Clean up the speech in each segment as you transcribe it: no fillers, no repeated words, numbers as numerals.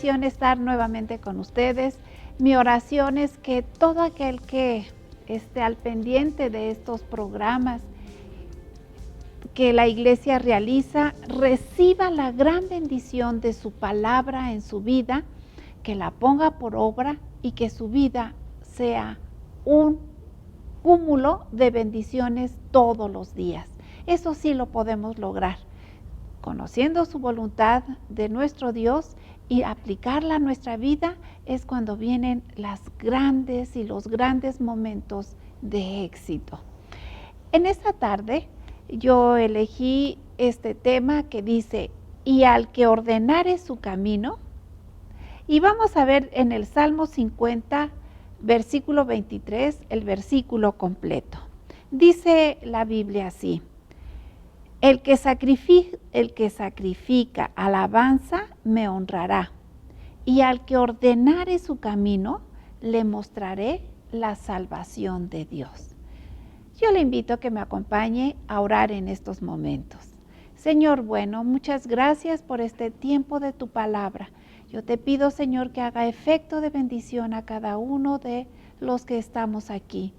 bendición estar nuevamente con ustedes. Mi oración es que todo aquel que esté al pendiente de estos programas que la iglesia realiza, reciba la gran bendición de su palabra en su vida, que la ponga por obra y que su vida sea un cúmulo de bendiciones todos los días. Eso sí lo podemos lograr, conociendo su voluntad de nuestro Dios y aplicarla a nuestra vida. Es cuando vienen las grandes y los grandes momentos de éxito. En esta tarde yo elegí este tema que dice, y al que ordenare su camino, y vamos a ver en el Salmo 50, versículo 23, el versículo completo. Dice la Biblia así: el que sacrifica alabanza me honrará, y al que ordenare su camino le mostraré la salvación de Dios. Yo le invito a que me acompañe a orar en estos momentos. Señor bueno, muchas gracias por este tiempo de tu palabra. Yo te pido, Señor, que haga efecto de bendición a cada uno de los que estamos aquí,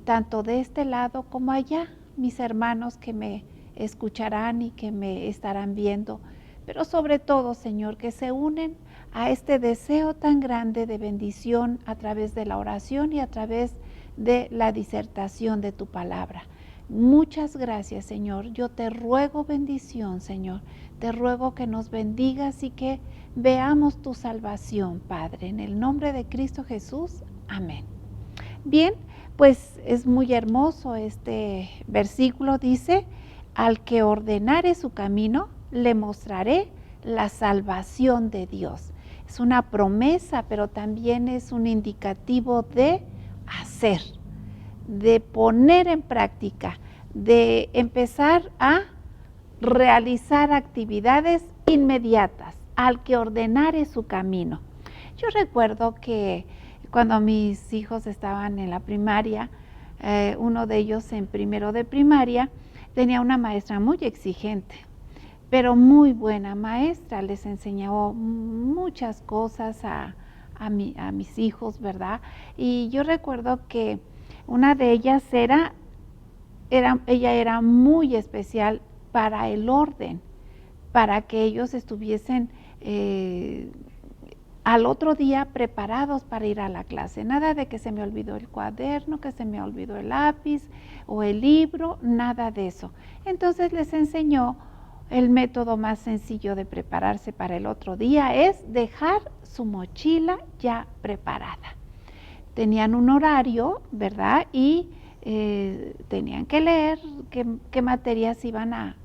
tanto de este lado como allá, mis hermanos que me escucharán y que me estarán viendo, pero sobre todo, Señor, que se unen a este deseo tan grande de bendición a través de la oración y a través de la disertación de tu palabra. Muchas gracias, Señor. Yo te ruego bendición, Señor. Te ruego que nos bendigas y que veamos tu salvación, Padre. En el nombre de Cristo Jesús. Amén. Bien, pues es muy hermoso este versículo. Dice, al que ordenare su camino, le mostraré la salvación de Dios. Es una promesa, pero también es un indicativo de hacer, de poner en práctica, de empezar a realizar actividades inmediatas, al que ordenare su camino. Yo recuerdo que cuando mis hijos estaban en la primaria, uno de ellos en primero de primaria, tenía una maestra muy exigente, pero muy buena maestra. Les enseñó muchas cosas a mis hijos, ¿verdad? Y yo recuerdo que una de ellas ella era muy especial para el orden, para que ellos estuviesen al otro día preparados para ir a la clase. Nada de que se me olvidó el cuaderno, que se me olvidó el lápiz o el libro, nada de eso. Entonces les enseñó el método más sencillo de prepararse para el otro día, es dejar su mochila ya preparada. Tenían un horario, ¿verdad? Y tenían que leer qué materias iban a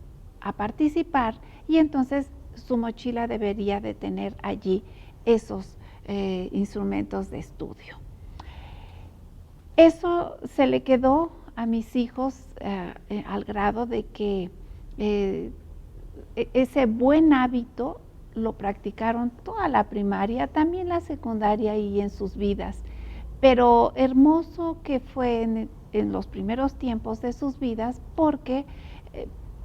participar, y entonces su mochila debería de tener allí esos instrumentos de estudio. Eso se le quedó a mis hijos al grado de que ese buen hábito lo practicaron toda la primaria, también la secundaria y en sus vidas. Pero hermoso que fue en los primeros tiempos de sus vidas, porque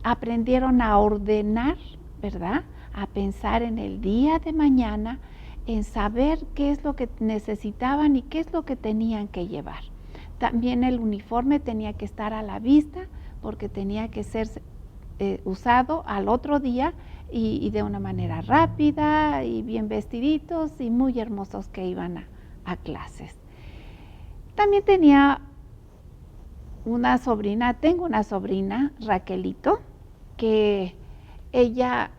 aprendieron a ordenar, ¿verdad? A pensar en el día de mañana, en saber qué es lo que necesitaban y qué es lo que tenían que llevar. También el uniforme tenía que estar a la vista, porque tenía que ser usado al otro día y de una manera rápida y bien vestiditos y muy hermosos que iban a clases. También tengo una sobrina, Raquelito, que ella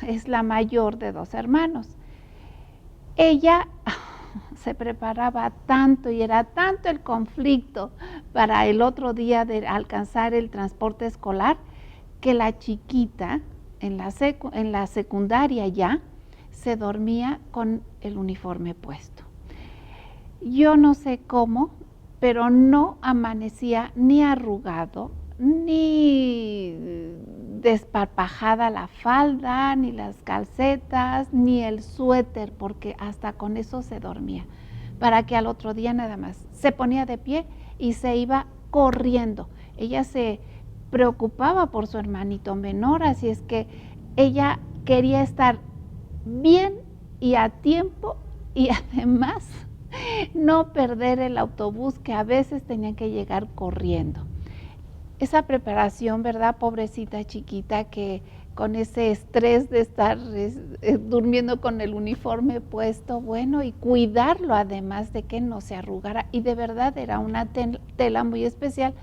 es la mayor de 2 hermanos. Ella se preparaba tanto y era tanto el conflicto para el otro día de alcanzar el transporte escolar, que la chiquita en la secundaria ya se dormía con el uniforme puesto. Yo no sé cómo, pero no amanecía ni arrugado, ni desparpajada la falda, ni las calcetas, ni el suéter, porque hasta con eso se dormía, para que al otro día nada más se ponía de pie y se iba corriendo. Ella se preocupaba por su hermanito menor, así es que ella quería estar bien y a tiempo, y además no perder el autobús, que a veces tenían que llegar corriendo. Esa preparación, ¿verdad? Pobrecita chiquita, que con ese estrés de estar durmiendo con el uniforme puesto, bueno, y cuidarlo además de que no se arrugara. Y de verdad era una tela muy especial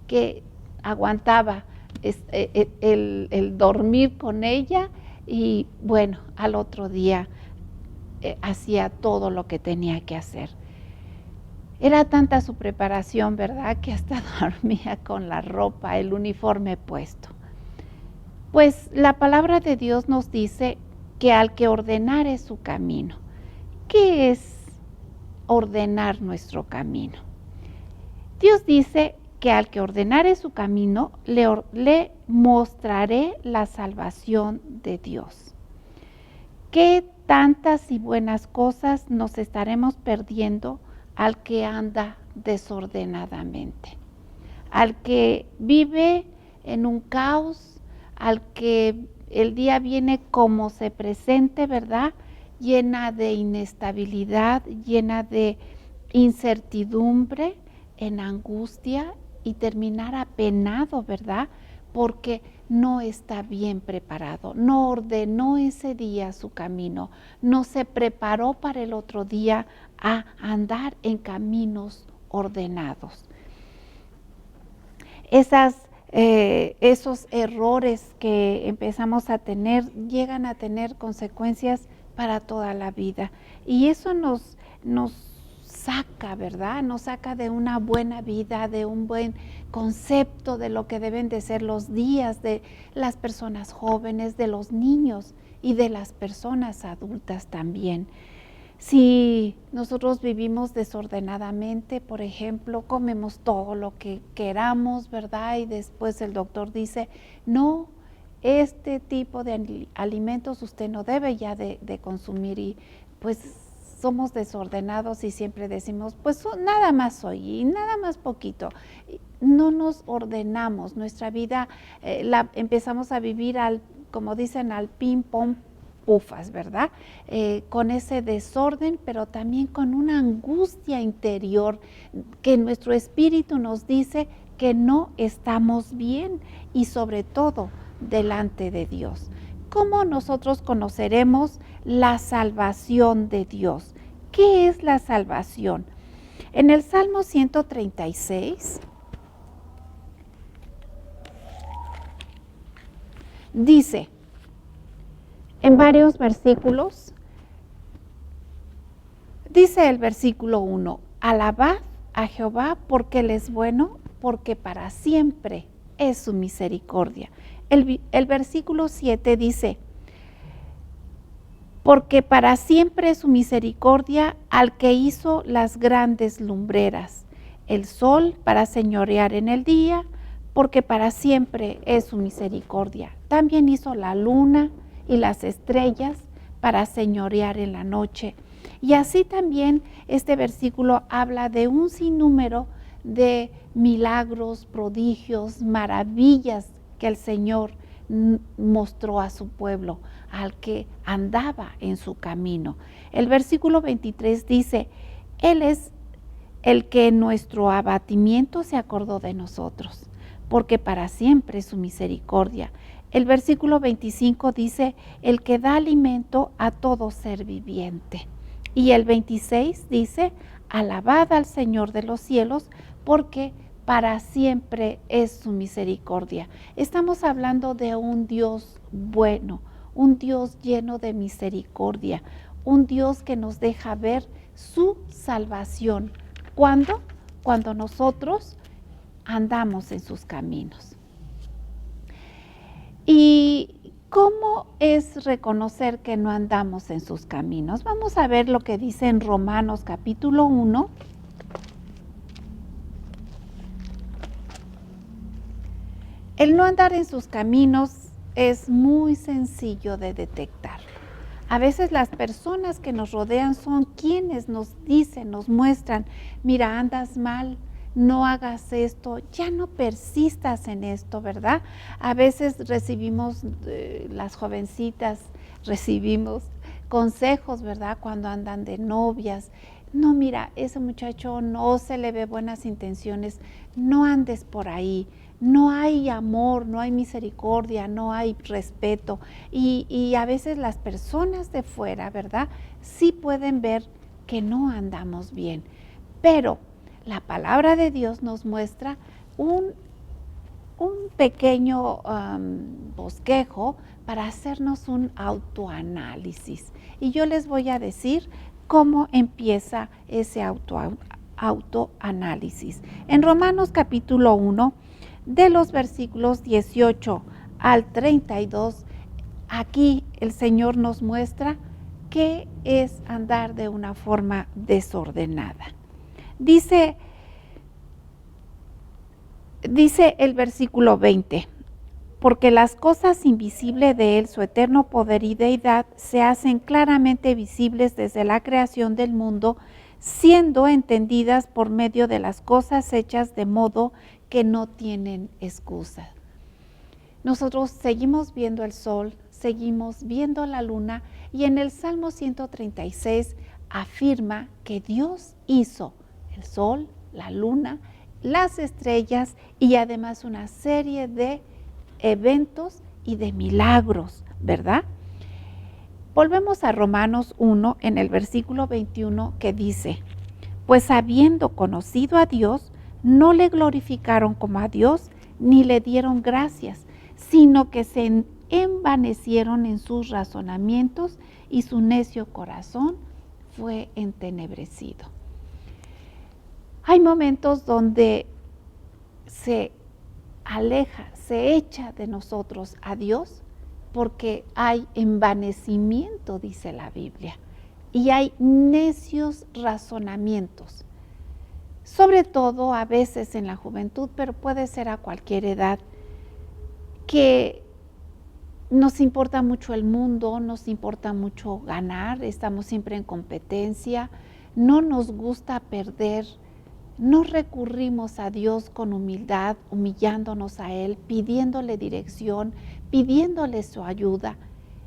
que aguantaba el dormir con ella, y bueno, al otro día hacía todo lo que tenía que hacer. Era tanta su preparación, ¿verdad?, que hasta dormía con la ropa, el uniforme puesto. Pues la palabra de Dios nos dice que al que ordenare su camino. ¿Qué es ordenar nuestro camino? Dios dice que al que ordenare su camino, le mostraré la salvación de Dios. ¿Qué tantas y buenas cosas nos estaremos perdiendo al que anda desordenadamente? Al que vive en un caos, al que el día viene como se presente, ¿verdad? Llena de inestabilidad, llena de incertidumbre, en angustia, y terminar apenado, ¿verdad? Porque no está bien preparado, no ordenó ese día su camino, no se preparó para el otro día a andar en caminos ordenados. Esos errores que empezamos a tener llegan a tener consecuencias para toda la vida, y eso nos saca, ¿verdad? Nos saca de una buena vida, de un buen concepto de lo que deben de ser los días de las personas jóvenes, de los niños y de las personas adultas también. Si nosotros vivimos desordenadamente, por ejemplo, comemos todo lo que queramos, ¿verdad? Y después el doctor dice, no, este tipo de alimentos usted no debe ya de consumir, y pues somos desordenados y siempre decimos, pues nada más soy y nada más poquito. No nos ordenamos, nuestra vida la empezamos a vivir como dicen, al ping pong pufas, ¿verdad? Con ese desorden, pero también con una angustia interior que nuestro espíritu nos dice que no estamos bien, y sobre todo delante de Dios. ¿Cómo nosotros conoceremos la salvación de Dios? ¿Qué es la salvación? En el Salmo 136 dice, en varios versículos, dice el versículo 1, alabad a Jehová porque Él es bueno, porque para siempre es su misericordia. El versículo 7 dice, porque para siempre es su misericordia al que hizo las grandes lumbreras, el sol para señorear en el día, porque para siempre es su misericordia. También hizo la luna y las estrellas para señorear en la noche. Y así también este versículo habla de un sinnúmero de milagros, prodigios, maravillas que el Señor mostró a su pueblo, al que andaba en su camino. El versículo 23 dice, Él es el que en nuestro abatimiento se acordó de nosotros, porque para siempre es su misericordia. El versículo 25 dice, el que da alimento a todo ser viviente. Y el 26 dice, alabad al Señor de los cielos, porque para siempre es su misericordia. Estamos hablando de un Dios bueno, un Dios lleno de misericordia, un Dios que nos deja ver su salvación. ¿Cuándo? Cuando nosotros andamos en sus caminos. ¿Y cómo es reconocer que no andamos en sus caminos? Vamos a ver lo que dice en Romanos capítulo 1. El no andar en sus caminos es muy sencillo de detectar. A veces las personas que nos rodean son quienes nos dicen, nos muestran, mira, andas mal, no hagas esto, ya no persistas en esto, ¿verdad? A veces recibimos, las jovencitas recibimos consejos, ¿verdad? Cuando andan de novias. No, mira, ese muchacho no se le ve buenas intenciones, no andes por ahí. No hay amor, no hay misericordia, no hay respeto. Y a veces las personas de fuera, ¿verdad? Sí pueden ver que no andamos bien. Pero la palabra de Dios nos muestra un pequeño bosquejo para hacernos un autoanálisis. Y yo les voy a decir cómo empieza ese autoanálisis. En Romanos capítulo 1, de los versículos 18 al 32, aquí el Señor nos muestra qué es andar de una forma desordenada. Dice el versículo 20, porque las cosas invisibles de Él, su eterno poder y deidad, se hacen claramente visibles desde la creación del mundo, siendo entendidas por medio de las cosas hechas de modo que no tienen excusa. Nosotros seguimos viendo el sol, seguimos viendo la luna, y en el Salmo 136 afirma que Dios hizo el sol, la luna, las estrellas y además una serie de eventos y de milagros, ¿verdad? Volvemos a Romanos 1 en el versículo 21 que dice, pues habiendo conocido a Dios, no le glorificaron como a Dios, ni le dieron gracias, sino que se envanecieron en sus razonamientos y su necio corazón fue entenebrecido. Hay momentos donde se aleja, se echa de nosotros a Dios porque hay envanecimiento, dice la Biblia, y hay necios razonamientos, sobre todo a veces en la juventud, pero puede ser a cualquier edad, que nos importa mucho el mundo, nos importa mucho ganar, estamos siempre en competencia, no nos gusta perder. No recurrimos a Dios con humildad, humillándonos a Él, pidiéndole dirección, pidiéndole su ayuda,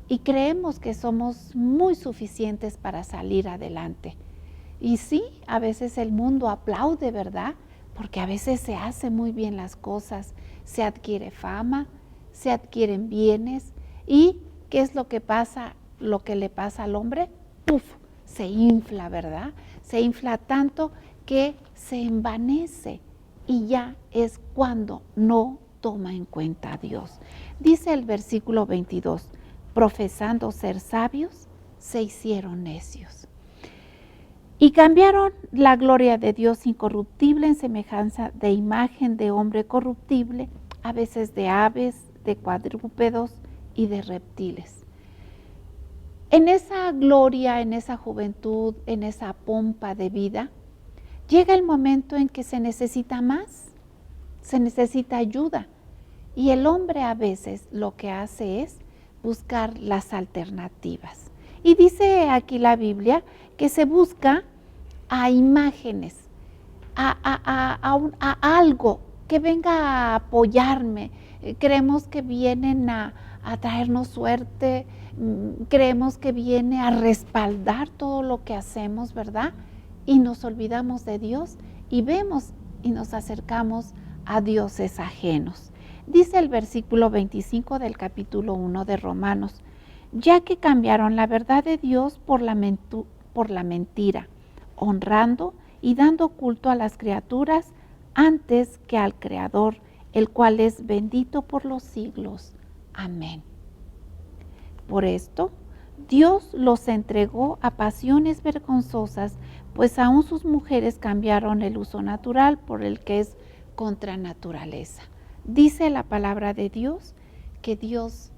y creemos que somos muy suficientes para salir adelante. Y sí, a veces el mundo aplaude, ¿verdad? Porque a veces se hacen muy bien las cosas, se adquiere fama, se adquieren bienes, y ¿qué es lo que pasa? Lo que le pasa al hombre, ¡puf!, se infla, ¿verdad? Se infla tanto que se envanece, y ya es cuando no toma en cuenta a Dios. Dice el versículo 22, profesando ser sabios, se hicieron necios. Y cambiaron la gloria de Dios incorruptible en semejanza de imagen de hombre corruptible, a veces de aves, de cuadrúpedos y de reptiles. En esa gloria, en esa juventud, en esa pompa de vida, llega el momento en que se necesita más, se necesita ayuda, y el hombre a veces lo que hace es buscar las alternativas. Y dice aquí la Biblia que se busca a imágenes, a algo que venga a apoyarme. Creemos que vienen a traernos suerte, creemos que viene a respaldar todo lo que hacemos, ¿verdad? Y nos olvidamos de Dios y vemos y nos acercamos a dioses ajenos. Dice el versículo 25 del capítulo 1 de Romanos, ya que cambiaron la verdad de Dios por la mentira, honrando y dando culto a las criaturas antes que al Creador, el cual es bendito por los siglos. Amén. Por esto, Dios los entregó a pasiones vergonzosas, pues aún sus mujeres cambiaron el uso natural por el que es contra naturaleza. Dice la palabra de Dios que Dios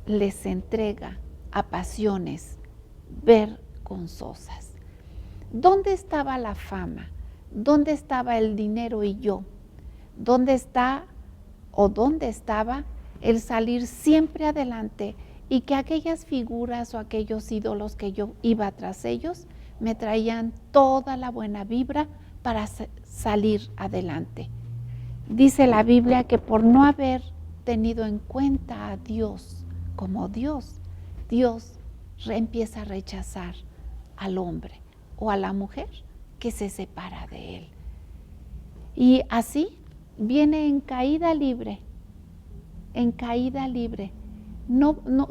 les entrega a pasiones vergonzosas. ¿Dónde estaba la fama? ¿Dónde estaba el dinero y yo? ¿Dónde está o dónde estaba el salir siempre adelante y que aquellas figuras o aquellos ídolos que yo iba tras ellos me traían toda la buena vibra para salir adelante? Dice la Biblia que por no haber tenido en cuenta a Dios como Dios, Dios empieza a rechazar al hombre o a la mujer que se separa de él. Y así viene en caída libre, en caída libre.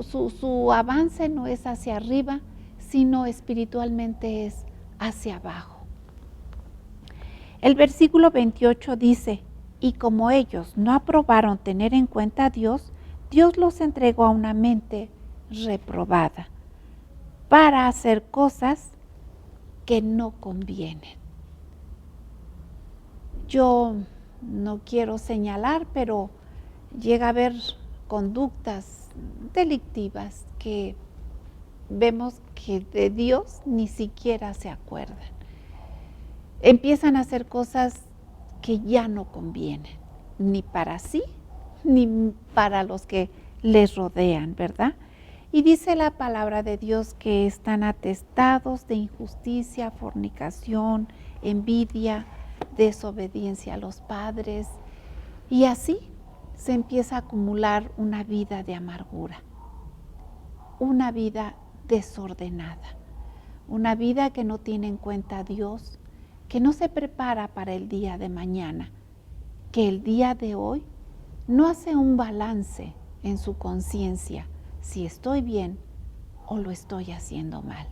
Su avance no es hacia arriba, sino espiritualmente es hacia abajo. El versículo 28 dice, y como ellos no aprobaron tener en cuenta a Dios, Dios los entregó a una mente reprobada para hacer cosas que no convienen. Yo no quiero señalar, pero llega a haber conductas delictivas que vemos que de Dios ni siquiera se acuerdan. Empiezan a hacer cosas que ya no convienen, ni para sí, ni para los que les rodean, ¿verdad? Y dice la palabra de Dios que están atestados de injusticia, fornicación, envidia, desobediencia a los padres, y así se empieza a acumular una vida de amargura, una vida desordenada, una vida que no tiene en cuenta a Dios, que no se prepara para el día de mañana, que el día de hoy no hace un balance en su conciencia, si estoy bien o lo estoy haciendo mal.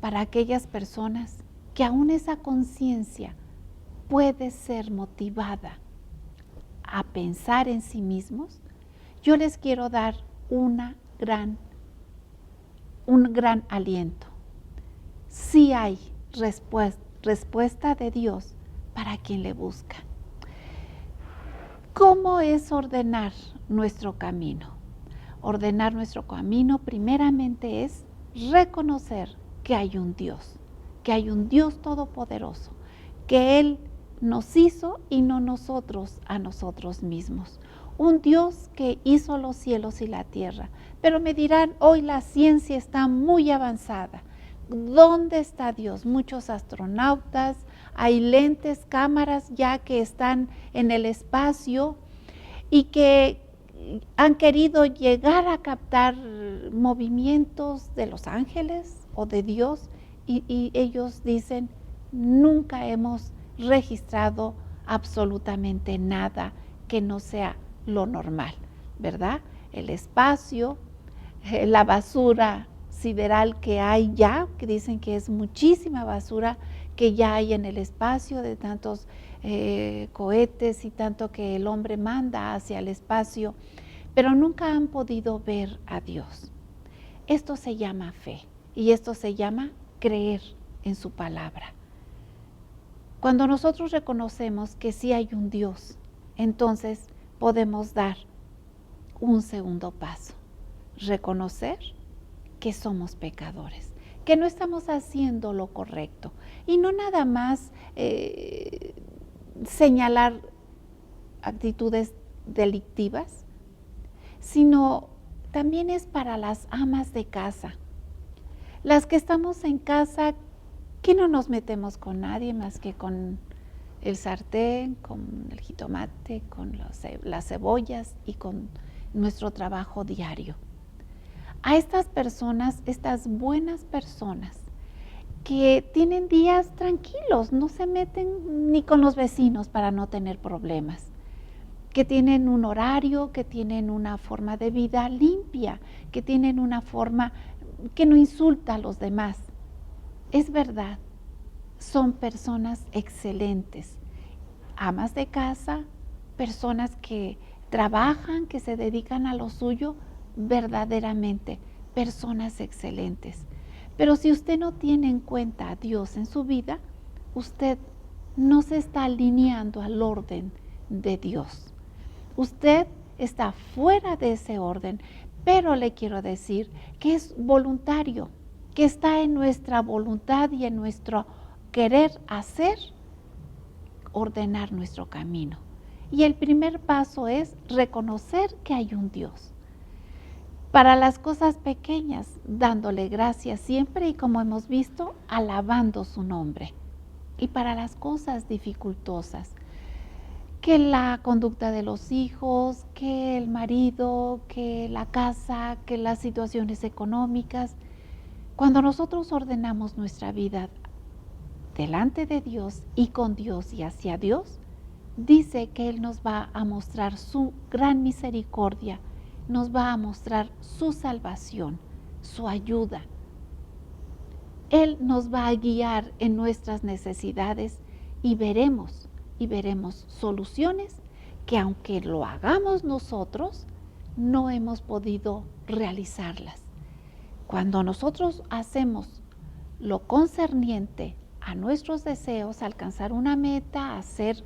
Para aquellas personas que aún esa conciencia puede ser motivada a pensar en sí mismos, yo les quiero dar un gran aliento. Sí hay respuesta de Dios para quien le busca. ¿Cómo es ordenar nuestro camino? Ordenar nuestro camino primeramente es reconocer que hay un Dios todopoderoso, que Él nos hizo y no nosotros a nosotros mismos. Un Dios que hizo los cielos y la tierra. Pero me dirán, hoy la ciencia está muy avanzada. ¿Dónde está Dios? Muchos astronautas, hay lentes, cámaras ya que están en el espacio y que han querido llegar a captar movimientos de los ángeles o de Dios y ellos dicen, nunca hemos registrado absolutamente nada que no sea lo normal, ¿verdad? El espacio, la basura sideral que hay ya, que dicen que es muchísima basura que ya hay en el espacio de tantos cohetes y tanto que el hombre manda hacia el espacio, pero nunca han podido ver a Dios. Esto se llama fe y esto se llama creer en su palabra. Cuando nosotros reconocemos que sí hay un Dios, entonces podemos dar un segundo paso, reconocer que somos pecadores, que no estamos haciendo lo correcto y no nada más señalar actitudes delictivas, sino también es para las amas de casa, las que estamos en casa, que no nos metemos con nadie más que con el sartén, con el jitomate, con las cebollas y con nuestro trabajo diario. A estas personas, estas buenas personas, que tienen días tranquilos, no se meten ni con los vecinos para no tener problemas, que tienen un horario, que tienen una forma de vida limpia, que tienen una forma que no insulta a los demás. Es verdad, son personas excelentes, amas de casa, personas que trabajan, que se dedican a lo suyo, verdaderamente, personas excelentes. Pero si usted no tiene en cuenta a Dios en su vida, usted no se está alineando al orden de Dios. Usted está fuera de ese orden, pero le quiero decir que es voluntario, que está en nuestra voluntad y en nuestro querer hacer, ordenar nuestro camino. Y el primer paso es reconocer que hay un Dios. Para las cosas pequeñas, dándole gracias siempre y, como hemos visto, alabando su nombre. Y para las cosas dificultosas, que la conducta de los hijos, que el marido, que la casa, que las situaciones económicas. Cuando nosotros ordenamos nuestra vida delante de Dios y con Dios y hacia Dios, dice que Él nos va a mostrar su gran misericordia, nos va a mostrar su salvación, su ayuda. Él nos va a guiar en nuestras necesidades y veremos soluciones que aunque lo hagamos nosotros, no hemos podido realizarlas. Cuando nosotros hacemos lo concerniente a nuestros deseos, alcanzar una meta, hacer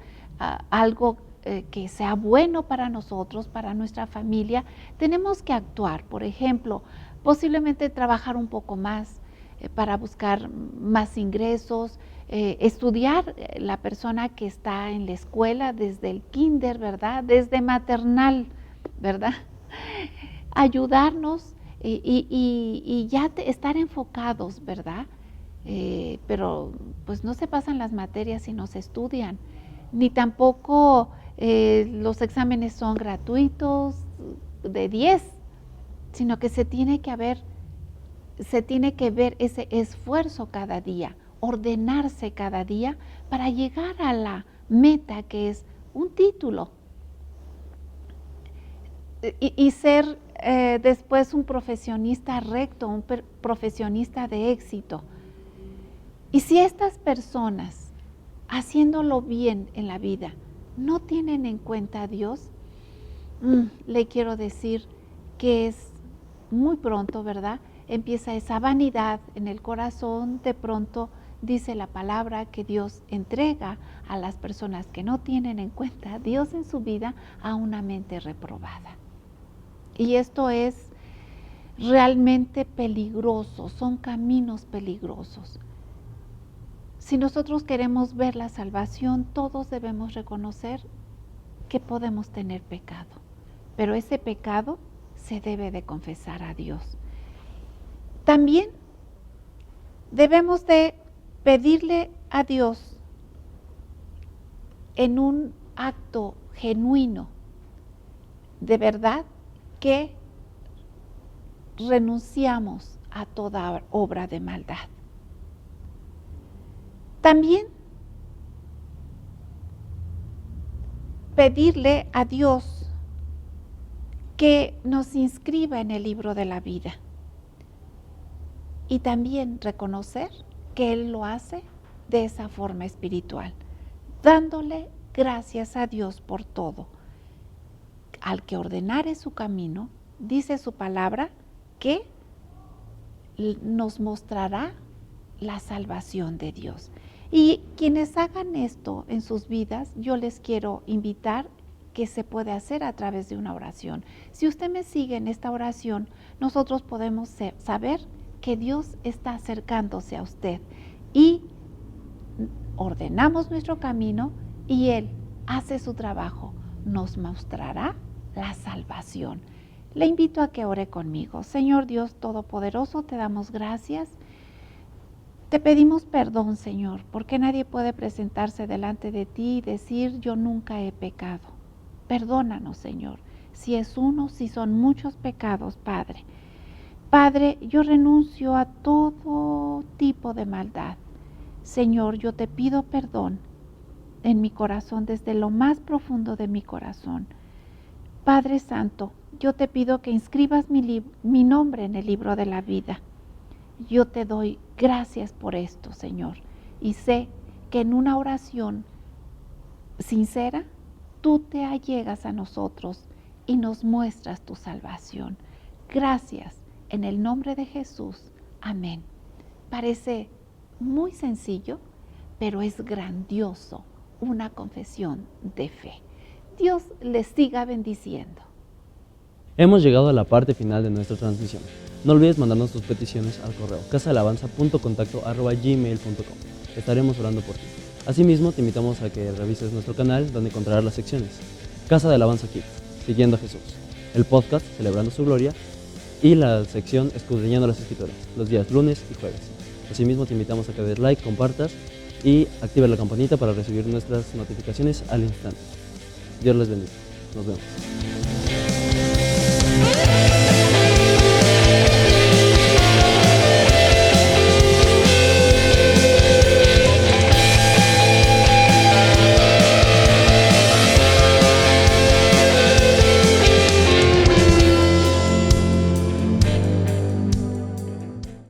algo que sea bueno para nosotros, para nuestra familia, tenemos que actuar. Por ejemplo, posiblemente trabajar un poco más para buscar más ingresos, estudiar la persona que está en la escuela desde el kinder, ¿verdad? Desde maternal, ¿verdad? Ayudarnos y ya estar enfocados, ¿verdad? Pero pues no se pasan las materias si no se estudian, ni tampoco los exámenes son gratuitos de 10, sino que se tiene que ver ese esfuerzo cada día, ordenarse cada día para llegar a la meta que es un título y ser después un profesionista recto, un profesionista de éxito. Y si estas personas, haciéndolo bien en la vida, no tienen en cuenta a Dios, le quiero decir que es muy pronto, ¿verdad? Empieza esa vanidad en el corazón, de pronto dice la palabra que Dios entrega a las personas que no tienen en cuenta a Dios en su vida a una mente reprobada. Y esto es realmente peligroso, son caminos peligrosos. Si nosotros queremos ver la salvación, todos debemos reconocer que podemos tener pecado, pero ese pecado se debe de confesar a Dios. También debemos de pedirle a Dios en un acto genuino, de verdad, que renunciamos a toda obra de maldad. También pedirle a Dios que nos inscriba en el libro de la vida y también reconocer que Él lo hace de esa forma espiritual, dándole gracias a Dios por todo. Al que ordenare su camino, dice su palabra que nos mostrará la salvación de Dios. Y quienes hagan esto en sus vidas, yo les quiero invitar que se puede hacer a través de una oración. Si usted me sigue en esta oración, nosotros podemos saber que Dios está acercándose a usted y ordenamos nuestro camino y Él hace su trabajo, nos mostrará la salvación. Le invito a que ore conmigo. Señor Dios Todopoderoso, te damos gracias. Te pedimos perdón, Señor, porque nadie puede presentarse delante de ti y decir, yo nunca he pecado. Perdónanos, Señor, si es uno, si son muchos pecados, Padre. Padre, yo renuncio a todo tipo de maldad. Señor, yo te pido perdón en mi corazón, desde lo más profundo de mi corazón. Padre Santo, yo te pido que inscribas mi nombre en el libro de la vida. Yo te doy gracias por esto, Señor, y sé que en una oración sincera, tú te allegas a nosotros y nos muestras tu salvación. Gracias, en el nombre de Jesús. Amén. Parece muy sencillo, pero es grandioso, una confesión de fe. Dios les siga bendiciendo. Hemos llegado a la parte final de nuestra transmisión. No olvides mandarnos tus peticiones al correo casaalabanza.contacto@gmail.com. Estaremos orando por ti. Asimismo, te invitamos a que revises nuestro canal donde encontrarás las secciones Casa de Alabanza Kids, Siguiendo a Jesús, el podcast Celebrando su Gloria y la sección Escudriñando las Escrituras, los días lunes y jueves. Asimismo, te invitamos a que des like, compartas y actives la campanita para recibir nuestras notificaciones al instante. Dios les bendiga. Nos vemos.